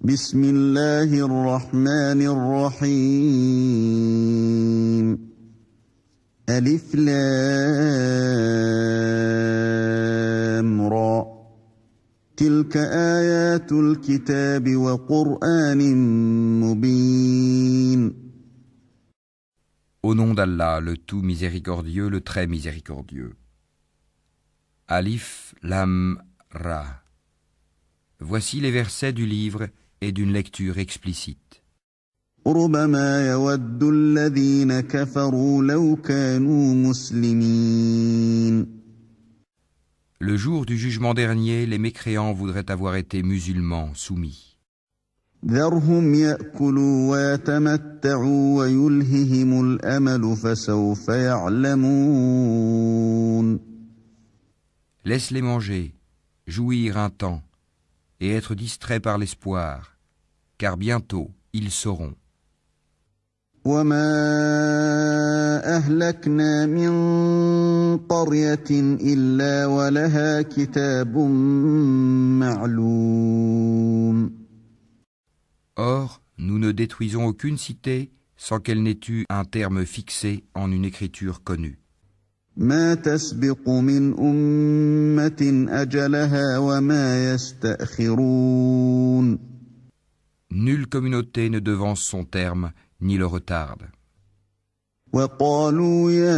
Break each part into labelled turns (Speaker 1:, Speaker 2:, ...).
Speaker 1: بسم الله الرحمن الرحيم ألف لام را تلك آيات الكتاب وقرآن مبين
Speaker 2: Au nom d'Allah, le tout miséricordieux, le très miséricordieux. Alif, Lam, Ra. Voici les versets du livre et d'une lecture explicite.
Speaker 1: ربما يود الذين كفروا لو كانوا مسلمين.
Speaker 2: Le jour du jugement dernier, les mécréants voudraient avoir été musulmans soumis.
Speaker 1: ذرهم يأكلوا ويتمتعوا ويلههم الأمل فسوف يعلمون.
Speaker 2: Laisse-les manger, jouir un temps, et être distraits par l'espoir, car bientôt ils sauront.
Speaker 1: وما أهلكنا من قرية إلا ولها كتاب معلوم.
Speaker 2: Or, nous ne détruisons aucune cité sans qu'elle n'ait eu un terme fixé en une écriture connue.
Speaker 1: ما تسبق من أمة أجلها وما يستأخرون.
Speaker 2: Nulle communauté ne devance son terme ni le retarde.
Speaker 1: وقالوا يا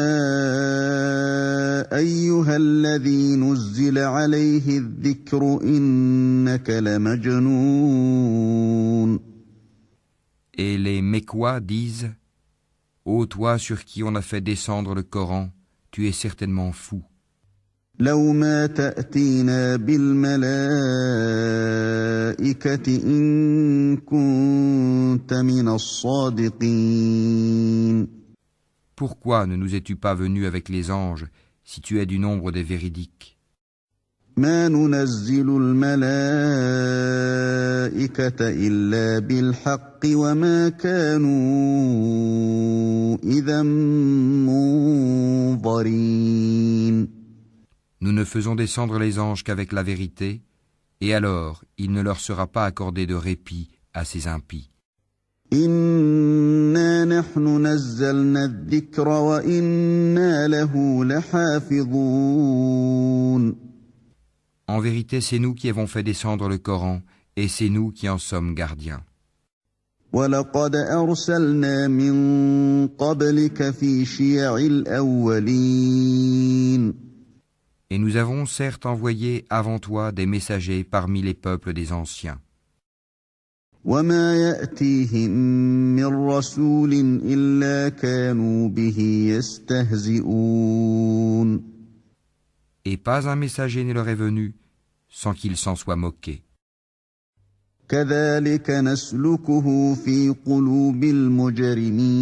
Speaker 1: أيها الذي نزل عليه الذكر إنك لمجنون.
Speaker 2: Et les Mécois disent « Ô toi sur qui on a fait descendre le Coran, tu es certainement fou.
Speaker 1: لو ما تأتينا بالملائكة إن كنت من الصادقين.
Speaker 2: Pourquoi ne nous es-tu pas venu avec les anges si tu es du nombre des véridiques ?
Speaker 1: ما ننزل الملائكة إلا بالحق وما كانوا إذا منظرين.
Speaker 2: Nous ne faisons descendre les anges qu'avec la vérité, et alors il ne leur sera pas accordé de répit à ces impies.
Speaker 1: إنا نحن نزلنا الذكر وإنا له لحافظون.
Speaker 2: En vérité, c'est nous qui avons fait descendre le Coran, et c'est nous qui en sommes gardiens.
Speaker 1: وَلَقَدْ أَرْسَلْنَا مِن قَبْلِكَ فِي شِيَعِ الْأَوَّلِينَ.
Speaker 2: Et nous avons certes envoyé avant toi des messagers parmi les peuples des anciens.
Speaker 1: وَمَا يَأْتِيهِم مِّن رَّسُولٍ إِلَّا كَانُوا بِهِ يَسْتَهْزِئُونَ.
Speaker 2: Et pas un messager ne leur est venu sans qu'ils s'en soient moqués.
Speaker 1: كَذَلِكَ نَسْلُكُهُ فِي قُلُوبِ الْمُجْرِمِينَ.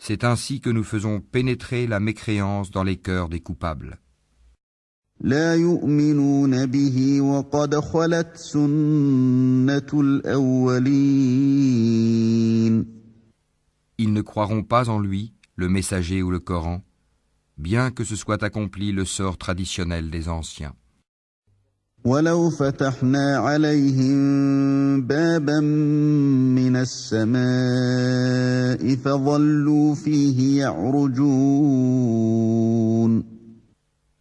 Speaker 2: C'est ainsi que nous faisons pénétrer la mécréance dans les cœurs des coupables.
Speaker 1: لا يؤمنون به وقد خلت سنة الأولين.
Speaker 2: Ils ne croiront pas en lui, le messager ou le Coran, bien que ce soit accompli le sort traditionnel des anciens.
Speaker 1: ولو فتحنا عليهم بابا من السماء فظلوا فيه يعرجون.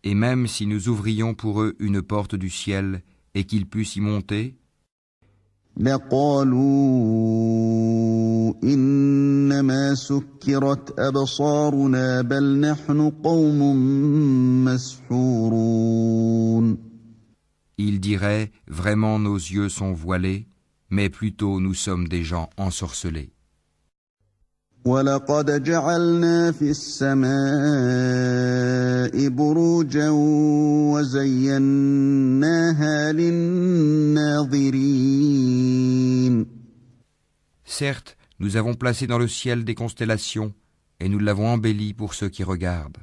Speaker 2: Et même si nous ouvrions pour eux une porte du ciel et qu'ils puissent y monter,
Speaker 1: لقالوا إنما سكرت أبصارنا بل نحن قوم مسحورون.
Speaker 2: ils diraient « Vraiment nos yeux sont voilés, mais plutôt nous sommes des gens ensorcelés. »
Speaker 1: وَلَقَدْ جَعَلْنَا فِي السَّمَاءِ بُرُوجًا وَزَيَّنَّاهَا لِلنَّاظِرِينَ.
Speaker 2: Certes, nous avons placé dans le ciel des constellations et nous l'avons embelli pour ceux qui regardent.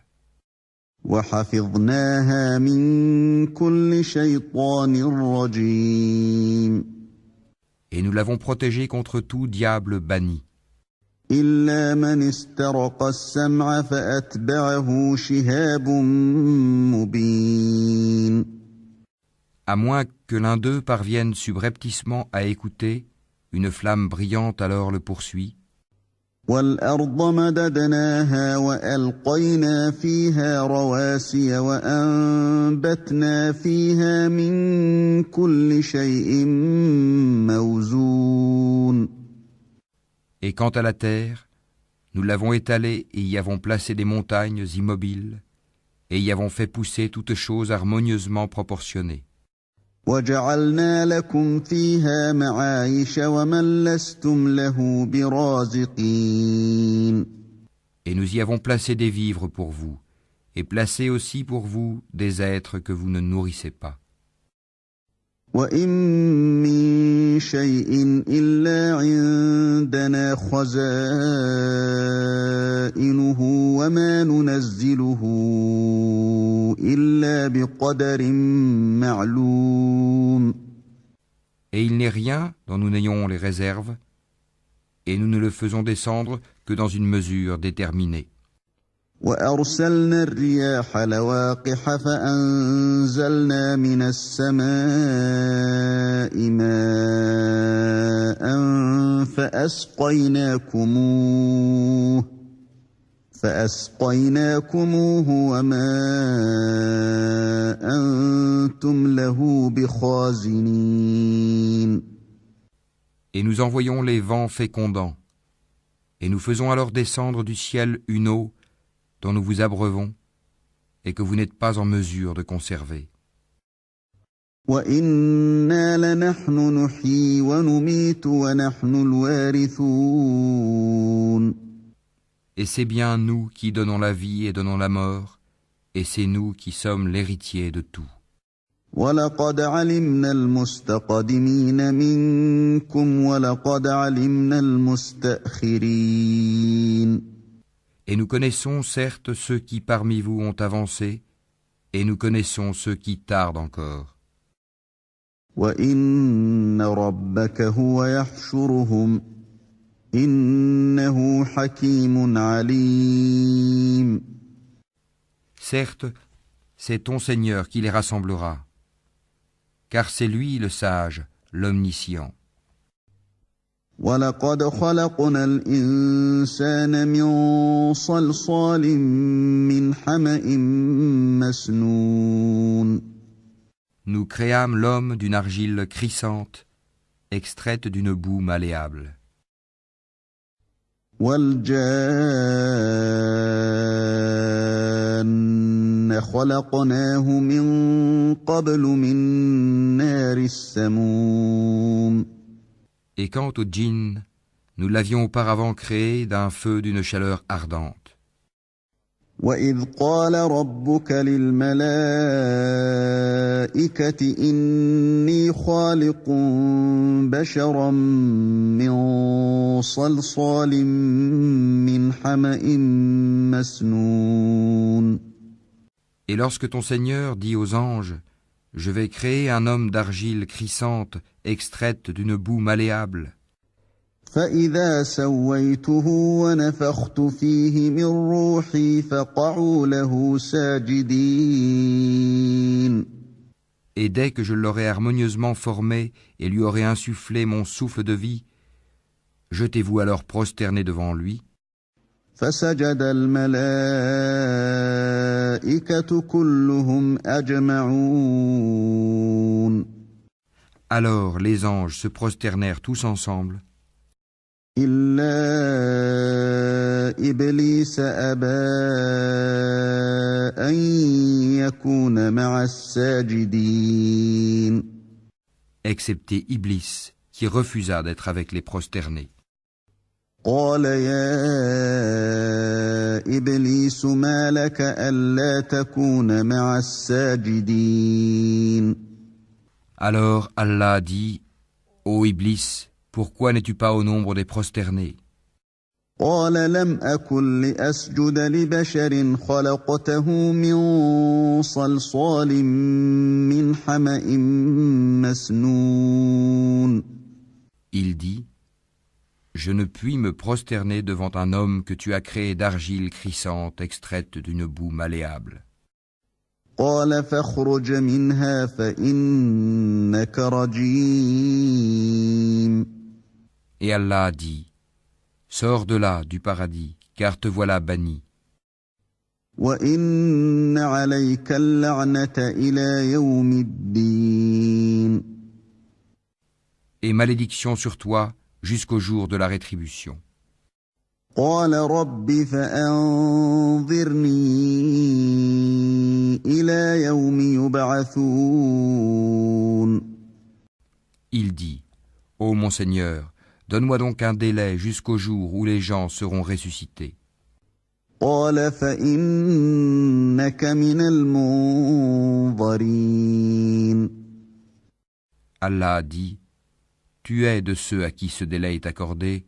Speaker 1: وَحَفِظْنَاهَا مِن كُلِّ شَيْطَانٍ رَّجِيمٍ.
Speaker 2: Et nous l'avons protégé contre tout diable banni.
Speaker 1: إِلَّا مَنِ اسْتَرَقَ السَّمْعَ فَأَتْبَعَهُ شِهَابٌ مُّبِينٌ.
Speaker 2: À moins que l'un d'eux parvienne subrepticement à écouter, une flamme brillante alors le poursuit.
Speaker 1: وَالْأَرْضَ مَدَدْنَاهَا وَأَلْقَيْنَا فِيهَا رَوَاسِيَ وَأَنبَتْنَا فِيهَا مِن كُلِّ شَيْءٍ مَّوْزُونٍ.
Speaker 2: Et quant à la terre, nous l'avons étalée et y avons placé des montagnes immobiles, et y avons fait pousser toutes choses harmonieusement proportionnées.
Speaker 1: وَجَعَلْنَا لَكُمْ فِيهَا مَعَايِشَ وَمَن لَّسْتُمْ لَهُ بِرَازِقِينَ.
Speaker 2: Et nous y avons placé des vivres pour vous, et placé aussi pour vous des êtres que vous ne nourrissez pas.
Speaker 1: وَإِن مِّن شَيْءٍ إِلَّا عِندَنَا خَزَائِنُهُ وَمَا نُنَزِّلُهُ إِلَّا بِقَدَرٍ مَّعْلُومٍ.
Speaker 2: Et il n'est rien dont nous n'ayons les réserves, et nous ne le faisons descendre que dans une mesure déterminée.
Speaker 1: وَأَرْسَلْنَا الرِّيَاحَ لَوَاقِحَ فَأَنزَلْنَا مِنَ السَّمَاءِ مَاءً فَأَسْقَيْنَاكُمُوهُ وَمَا أَنتُمْ لَهُ بِخَازِنِينَ.
Speaker 2: Et nous envoyons les vents fécondants, et nous faisons alors descendre du ciel une eau dont nous vous abreuvons et que vous n'êtes pas en mesure de conserver.
Speaker 1: وَإِنَّا لَنَحْنُ نُحْيِي وَنُمِيتُ وَنَحْنُ الْوَارِثُونَ.
Speaker 2: Et c'est bien nous qui donnons la vie et donnons la mort, et c'est nous qui sommes l'héritier de tout.
Speaker 1: وَلَقَدْ عَلِمْنَا الْمُسْتَقْدِمِينَ مِنكُمْ وَلَقَدْ عَلِمْنَا الْمُسْتَأْخِرِينَ.
Speaker 2: Et nous connaissons certes ceux qui parmi vous ont avancé, et nous connaissons ceux qui tardent encore.
Speaker 1: وَإِنَّ رَبَّكَ هُوَ يَحْشُرُهُمْ إِنَّهُ حَكِيمٌ عَلِيمٌ.
Speaker 2: Certes, c'est ton Seigneur qui les rassemblera, car c'est lui le sage, l'omniscient.
Speaker 1: وَلَقَدْ خَلَقْنَا الْإِنسَانَ مِن صَلْصَالٍ مِّنْ حَمَإٍ مَّسْنُونٍ.
Speaker 2: Nous créâmes l'homme d'une argile crissante, extraite d'une boue malléable.
Speaker 1: وَالْجَانَّ خَلَقْنَاهُ مِن قَبْلُ مِن نَّارِ السَّمُومِ.
Speaker 2: Et quant au djinn, nous l'avions auparavant créé d'un feu d'une chaleur ardente.
Speaker 1: وَإِذْ قَالَ رَبُّكَ لِلْمَلَائِكَةِ إِنِّي خَالِقٌ بَشَرًا مِّن صَلْصَالٍ مِّنْ حَمَإٍ مَّسْنُونٍ.
Speaker 2: Et lorsque ton Seigneur dit aux anges, « Je vais créer un homme d'argile crissante, extraite d'une boue malléable. »
Speaker 1: فَإِذَا سَوَّيْتُهُ وَنَفَخْتُ فِيهِ مِن رُّوحِي فَقَعُوا لَهُ سَاجِدِينَ.
Speaker 2: Et dès que je l'aurai harmonieusement formé et lui aurai insufflé mon souffle de vie, jetez-vous alors prosterné devant lui.
Speaker 1: فَسَجَدَ الْمَلَائِكَةُ كُلُّهُمْ أَجْمَعُونَ.
Speaker 2: Alors les anges se prosternèrent tous ensemble,
Speaker 1: إِلَّا إِبْلِيسَ أَبَىٰ أَن يَكُونَ مَعَ السَّاجِدِينَ.
Speaker 2: excepté Iblis, qui refusa d'être avec les prosternés.
Speaker 1: قَالَ يَا إِبْلِيسُ مَا لَكَ أَلَّا تَكُونَ مَعَ السَّاجِدِينَ.
Speaker 2: Alors Allah dit, « Ô Iblis, pourquoi n'es-tu pas au nombre des prosternés ?»
Speaker 1: قَالَ لَمْ أَكُن لِّأَسْجُدَ لِبَشَرٍ خَلَقْتَهُ مِن صَلْصَالٍ مِّنْ حَمَإٍ مَّسْنُونٍ.
Speaker 2: Il dit, « Je ne puis me prosterner devant un homme que tu as créé d'argile crissante extraite d'une boue malléable. »
Speaker 1: قال فاخرج منها فإنك رجيم.
Speaker 2: Et Allah dit, sors de là, du paradis, car te voilà banni.
Speaker 1: وإن عليك اللعنة إلى يوم الدين.
Speaker 2: Et malédiction sur toi jusqu'au jour de la rétribution.
Speaker 1: قال رب فأنظرني إلى يوم يبعثون.
Speaker 2: Il dit, ô mon Seigneur, donne-moi donc un délai jusqu'au jour où les gens seront ressuscités.
Speaker 1: قال فإنك من المنظرين.
Speaker 2: Allah dit, tu es de ceux à qui ce délai est accordé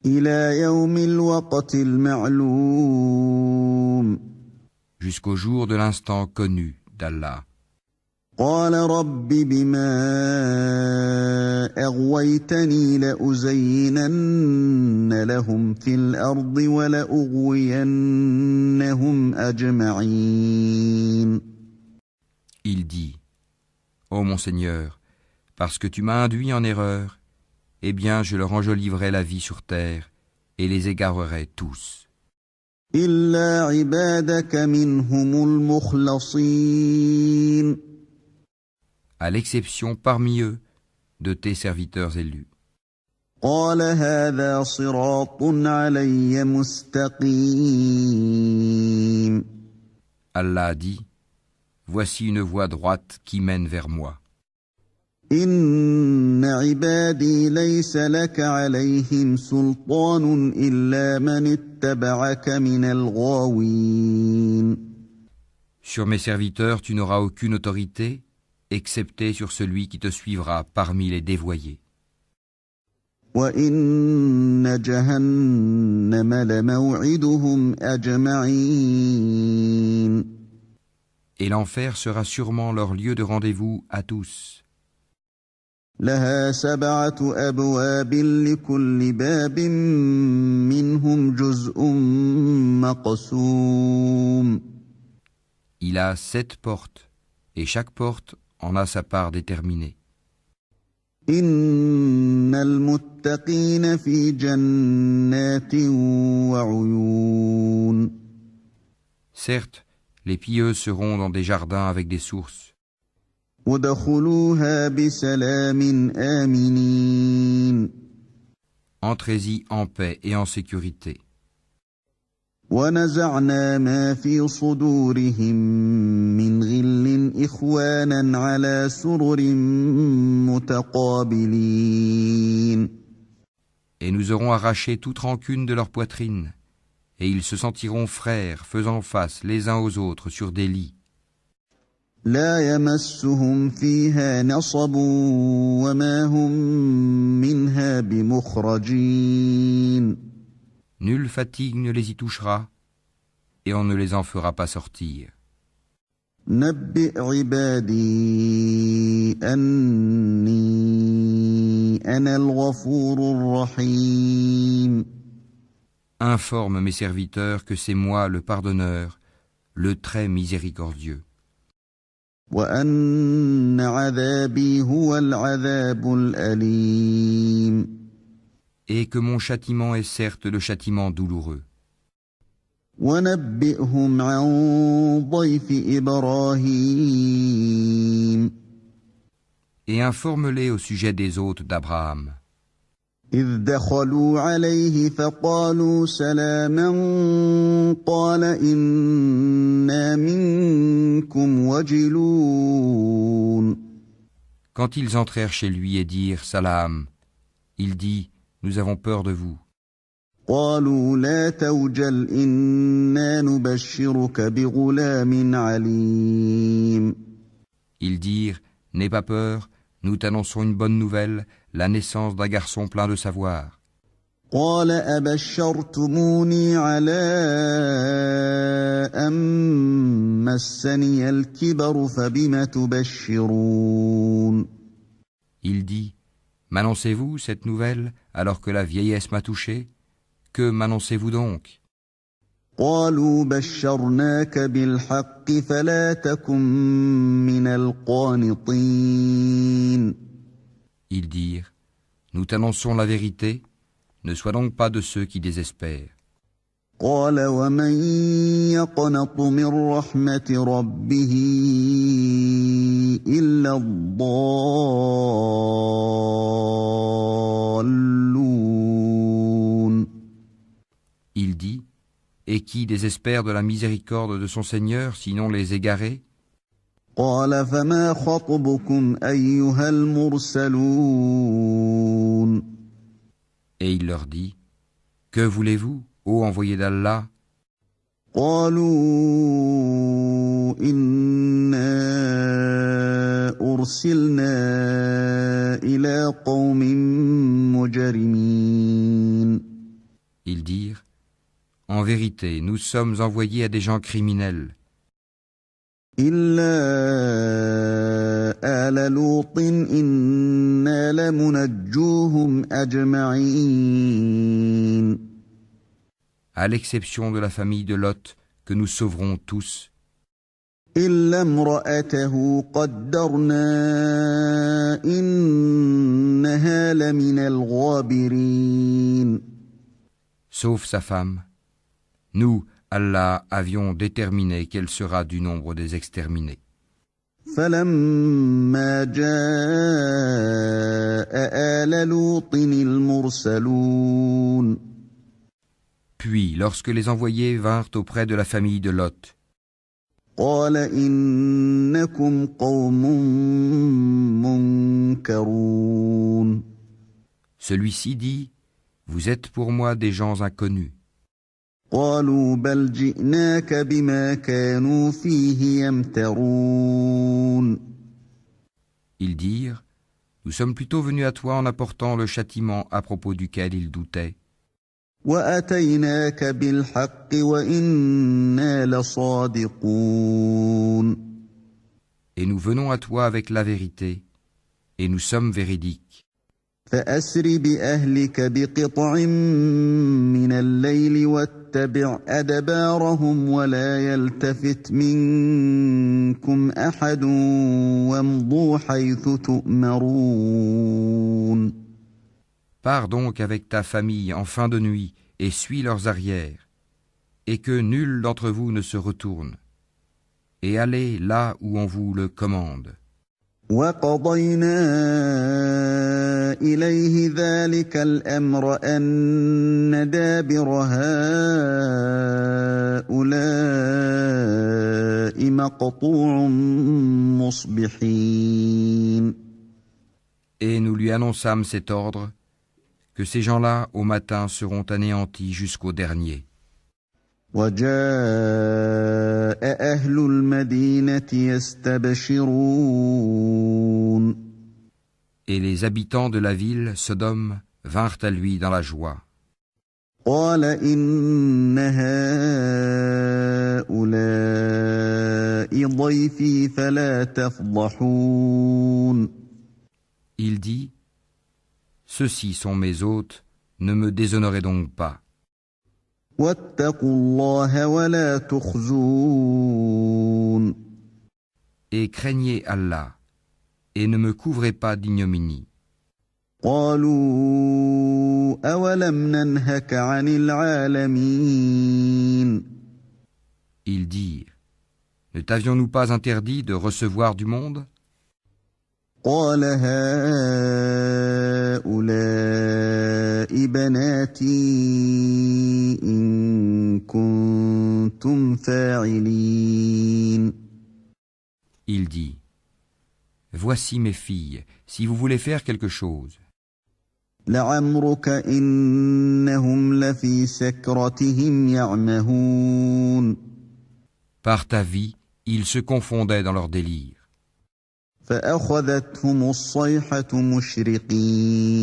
Speaker 1: إلى يوم الوقت المعلوم.
Speaker 2: jusqu'au jour de l'instant connu d'Allah.
Speaker 1: قال رب بما أغويتني لأزينن لهم في الأرض ولأغوينهم أجمعين.
Speaker 2: Il dit, ô mon Seigneur, parce que tu m'as induit en erreur, eh bien je leur enjoliverai la vie sur terre et les égarerai tous.
Speaker 1: إلا عبادك منهم المخلصين.
Speaker 2: À l'exception parmi eux de tes serviteurs élus.
Speaker 1: قال هذا صراط علي مستقيم.
Speaker 2: Allah dit, voici une voie droite qui mène vers moi.
Speaker 1: إن عبادي ليس لك عليهم سلطان إلا من اتبعك من الغاوين.
Speaker 2: Sur mes serviteurs, tu n'auras aucune autorité, excepté sur celui qui te suivra parmi les dévoyés.
Speaker 1: وإن جهنم لموعدهم أجمعين.
Speaker 2: Et l'enfer sera sûrement leur lieu de rendez-vous à tous.
Speaker 1: لها 7 أبواب لكل باب منهم جزء مقسوم.
Speaker 2: Il a 7 portes, et chaque porte en a sa part déterminée.
Speaker 1: إن المتقين في جنات وعيون.
Speaker 2: Certes, les pieux seront dans des jardins avec des sources.
Speaker 1: ادخلوها بسلام آمنين.
Speaker 2: Entrez-y en paix et en sécurité.
Speaker 1: ونزعنا ما في صدورهم من غل إخوانا على سرر متقابلين.
Speaker 2: Et nous aurons arraché toute rancune de leur poitrine, et ils se sentiront frères faisant face les uns aux autres sur des lits.
Speaker 1: لا يمسهم فيها نصب وما هم منها بمخرجين.
Speaker 2: Nulle fatigue ne les y touchera, et on ne les en fera pas sortir.
Speaker 1: نبئ عبادي أني أنا الغفور الرحيم.
Speaker 2: Informe mes serviteurs que c'est moi le pardonneur, le très miséricordieux.
Speaker 1: وأن عذابي هو العذاب الأليم.
Speaker 2: Et que mon châtiment est certes le châtiment douloureux.
Speaker 1: ونبئهم عن ضيف إبراهيم.
Speaker 2: Et informe-les au sujet des hôtes d'Abraham.
Speaker 1: إذ دخلوا عليه فقالوا سلاما قال إنا منكم وجلون.
Speaker 2: Quand ils entrèrent chez lui et dirent Salam, il dit, nous avons peur de vous.
Speaker 1: قالوا لا توجل إنا نبشرك بغلام عليم.
Speaker 2: Ils dirent, n'aie pas peur, nous t'annonçons une bonne nouvelle, la naissance d'un garçon plein de savoir.
Speaker 1: قال أبشرتموني على أن مسني الكبر فبم تبشرون.
Speaker 2: Il dit, m'annoncez-vous cette nouvelle alors que la vieillesse m'a touché? Que m'annoncez-vous donc?
Speaker 1: قالوا بشرناك بالحق فلا تكن من القانطين.
Speaker 2: Ils dirent, nous t'annonçons la vérité, ne sois donc pas de ceux qui désespèrent.
Speaker 1: قال ومن يقنط من رحمة ربه إلا الضالون.
Speaker 2: Il dit, et qui désespère de la miséricorde de son Seigneur, sinon les égarés?
Speaker 1: قال فما خطبكم أيها المرسلون.
Speaker 2: Et il leur dit, que voulez-vous, ô envoyé d'Allah?
Speaker 1: قالوا إنا أرسلنا إلى قوم مجرمين.
Speaker 2: Ils dirent, en vérité, nous sommes envoyés à des gens criminels.
Speaker 1: إلا آل لوط إنا لمنجوهم أجمعين.
Speaker 2: À l'exception de la famille de Lot, que nous sauverons tous,
Speaker 1: إلا امرأته قدرنا إنها لمن الغابرين.
Speaker 2: sauf sa femme. Nous, Allah, avions déterminé qu'elle sera du nombre des exterminés.
Speaker 1: فلما جاء آل لوط المرسلون.
Speaker 2: Puis, lorsque les envoyés vinrent auprès de la famille de Lot,
Speaker 1: قال إنكم قوم منكرون.
Speaker 2: celui-ci dit, vous êtes pour moi des gens inconnus.
Speaker 1: قالوا بل جئناك بما كانوا فيه يمترون.
Speaker 2: Ils dirent, nous sommes plutôt venus à toi en apportant le châtiment à propos duquel ils doutaient.
Speaker 1: وأتيناك بالحق وإنا لصادقون.
Speaker 2: Et nous venons à toi avec la vérité, et nous sommes véridiques.
Speaker 1: فأسر بأهلك بقطع من الليل واتبع أدبارهم ولا يلتفت منكم أحد وامضوا حيث تؤمرون.
Speaker 2: Pars donc avec ta famille en fin de nuit et suis leurs arrières, et que nul d'entre vous ne se retourne, et allez là où on vous le commande.
Speaker 1: وقضينا إليه ذلك الأمر أن دابر هؤلاء مقطوع مصبحين.
Speaker 2: Et nous lui annonçâmes cet ordre, que ces gens-là, au matin, seront anéantis jusqu'au dernier.
Speaker 1: وجاء أهل المدينة يستبشرون.
Speaker 2: Et les habitants de la ville, Sodome, vinrent à lui dans la joie.
Speaker 1: قال إن هؤلاء ضيفي فلا تفضحون.
Speaker 2: Il dit, ceux-ci sont mes hôtes, ne me déshonorez donc pas.
Speaker 1: واتقوا الله ولا تخزون.
Speaker 2: Et craignez Allah, et ne me couvrez pas d'ignominie.
Speaker 1: قالوا أولم ننهك عن العالمين.
Speaker 2: Ils dirent, ne t'avions-nous pas interdit de recevoir du monde?
Speaker 1: قال هؤلاء بناتي إن كنتم فاعلين.
Speaker 2: Il dit, voici mes filles, si vous voulez faire quelque chose.
Speaker 1: لعمرك إنهم لفي سكرتهم يعمهون.
Speaker 2: Par ta vie, ils se confondaient dans leur délire.
Speaker 1: فأخذتهم الصيحة مشرقين.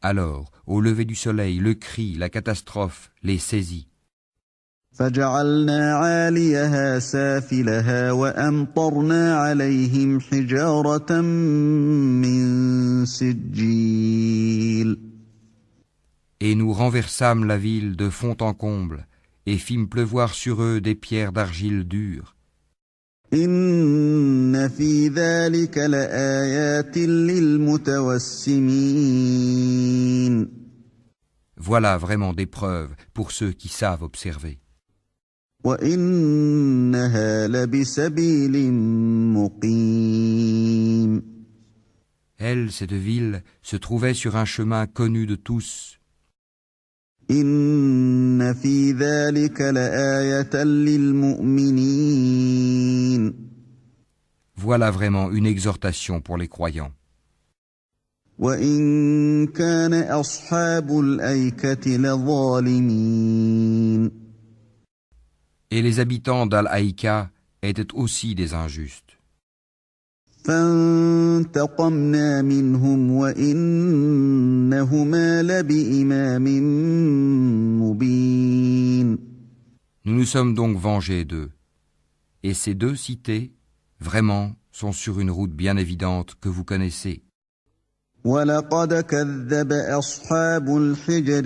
Speaker 2: Alors, au lever du soleil, le cri, la catastrophe les saisit.
Speaker 1: فجعلنا عاليها سافلها وأمطرنا عليهم حجارة من سجيل.
Speaker 2: Et nous renversâmes la ville de fond en comble, et fîmes pleuvoir sur eux des pierres d'argile dure.
Speaker 1: إن في ذلك لآيات للمتوسمين
Speaker 2: Voilà vraiment des preuves pour ceux qui savent observer.
Speaker 1: وإنها لبسبيل مقيم
Speaker 2: Elle, cette ville, se trouvait sur un chemin connu de tous.
Speaker 1: إن في ذلك لآية للمؤمنين
Speaker 2: Voilà vraiment une exhortation pour les croyants.
Speaker 1: وإن كان أصحاب الأيكة لظالمين
Speaker 2: Et les habitants d'Al-Haïka étaient aussi des injustes.
Speaker 1: فانتقمنا منهم وإنهما لبإمام مبين
Speaker 2: Nous nous sommes donc vengés d'eux. Et ces deux cités, vraiment, sont sur une route bien évidente que vous connaissez.
Speaker 1: ولقد كذب أصحاب الحجر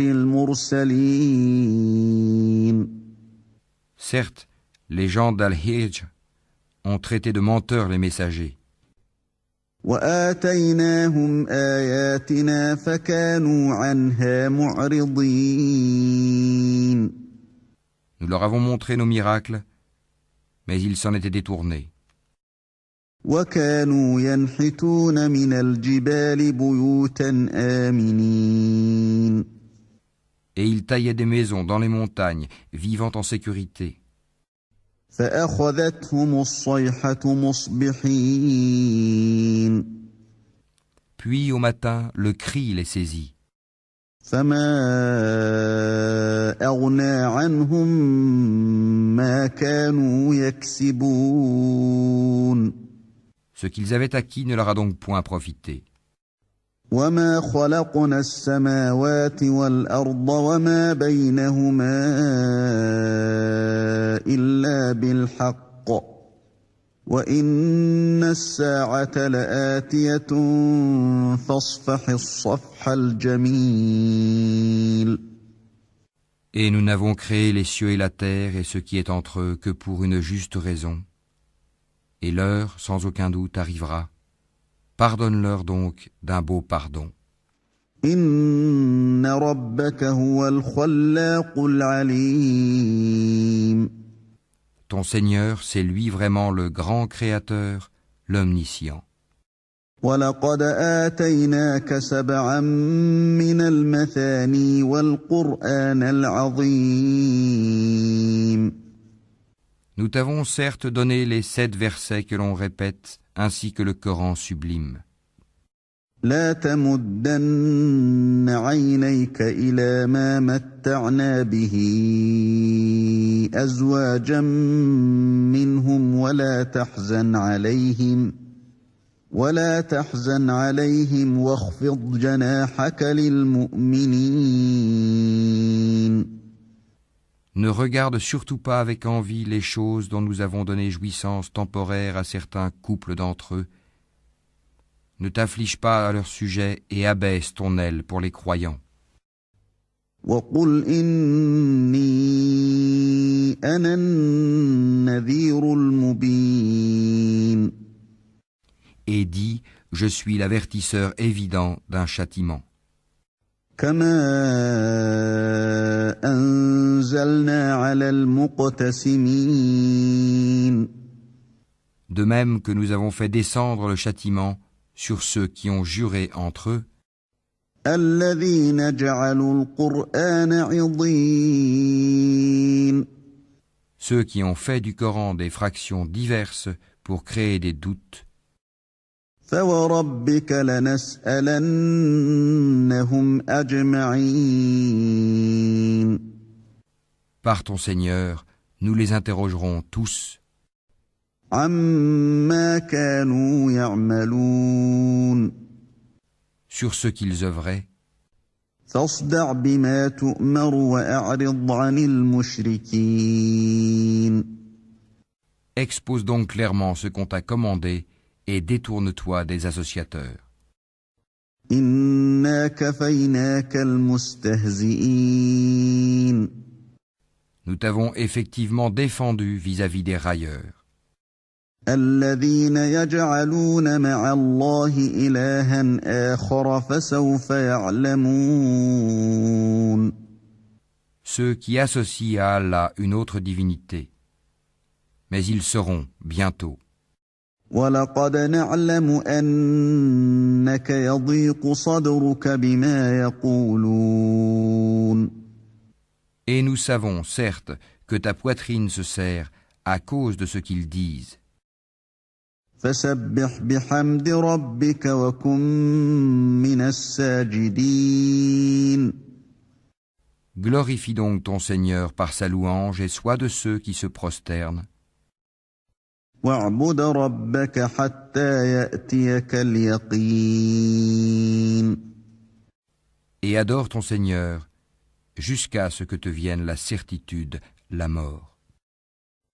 Speaker 1: المرسلين
Speaker 2: Certes, les gens d'Al-Hijr ont traité de menteurs les messagers.
Speaker 1: وآتيناهم آياتنا فكانوا عنها معرضين
Speaker 2: Nous leur avons montré nos miracles, mais ils s'en étaient détournés.
Speaker 1: وكانوا ينحتون من الجبال بيوتا آمنين
Speaker 2: Et ils taillaient des maisons dans les montagnes, vivant en sécurité.
Speaker 1: فأخذتهم الصيحة مصبحين
Speaker 2: Puis au matin, le cri les saisit.
Speaker 1: فما أغنى عنهم ما كانوا يكسبون
Speaker 2: Ce qu'ils avaient acquis ne leur a donc point profité.
Speaker 1: وما خلقنا السماوات والأرض وما بينهما إلا بالحق وإن الساعة لآتية فاصفح الصفح الجميل
Speaker 2: Et nous n'avons créé les cieux et la terre et ce qui est entre eux que pour une juste raison. Et l'heure, sans aucun doute, arrivera. Pardonne-leur donc d'un beau pardon.
Speaker 1: إن ربك هو الخلاق العليم
Speaker 2: Ton Seigneur, c'est lui vraiment le grand Créateur, l'Omniscient.
Speaker 1: ولقد آتيناك سبعا من المثاني والقرآن العظيم
Speaker 2: Nous t'avons certes donné les 7 versets que l'on répète, ainsi que le Coran sublime.
Speaker 1: لا تمدن عينيك إلى ما متعنا به أزواجا منهم ولا تحزن عليهم واخفض جناحك للمؤمنين
Speaker 2: Ne regarde surtout pas avec envie les choses dont nous avons donné jouissance temporaire à certains couples d'entre eux. Ne t'afflige pas à leur sujet et abaisse ton aile pour les croyants.
Speaker 1: وقل إني أنا النذير المبين
Speaker 2: Et dis, je suis l'avertisseur évident d'un châtiment.
Speaker 1: كما أنزلنا على المقتسمين
Speaker 2: De même que nous avons fait descendre le châtiment sur ceux qui ont juré entre eux,
Speaker 1: الذين جعلوا القرآن عضين
Speaker 2: ceux qui ont fait du Coran des fractions diverses pour créer des doutes.
Speaker 1: فوربك لنسألنهم أجمعين
Speaker 2: Par ton Seigneur, nous les interrogerons tous
Speaker 1: عما كانوا يعملون
Speaker 2: sur ce qu'ils œuvraient.
Speaker 1: فاصدع بما تؤمر وأعرض عن المشركين
Speaker 2: Expose donc clairement ce qu'on t'a commandé et détourne-toi des associateurs.
Speaker 1: إنا كفيناك المستهزئين.
Speaker 2: Nous t'avons effectivement défendu vis-à-vis des railleurs,
Speaker 1: الذين يجعلون مع الله إلها آخر فسوف يعلمون.
Speaker 2: ceux qui associent à Allah une autre divinité. Mais ils sauront bientôt.
Speaker 1: ولقد نعلم أنك يضيق صدرك بما يقولون.
Speaker 2: Et nous savons, certes, que ta poitrine se serre à cause de ce qu'ils disent.
Speaker 1: فسبح بحمد ربك وكن من الساجدين.
Speaker 2: Glorifie donc ton Seigneur par sa louange et sois de ceux qui se prosternent.
Speaker 1: واعبد ربك حتى يأتيك اليقين.
Speaker 2: Et adore ton Seigneur jusqu'à ce que te vienne la certitude, la mort.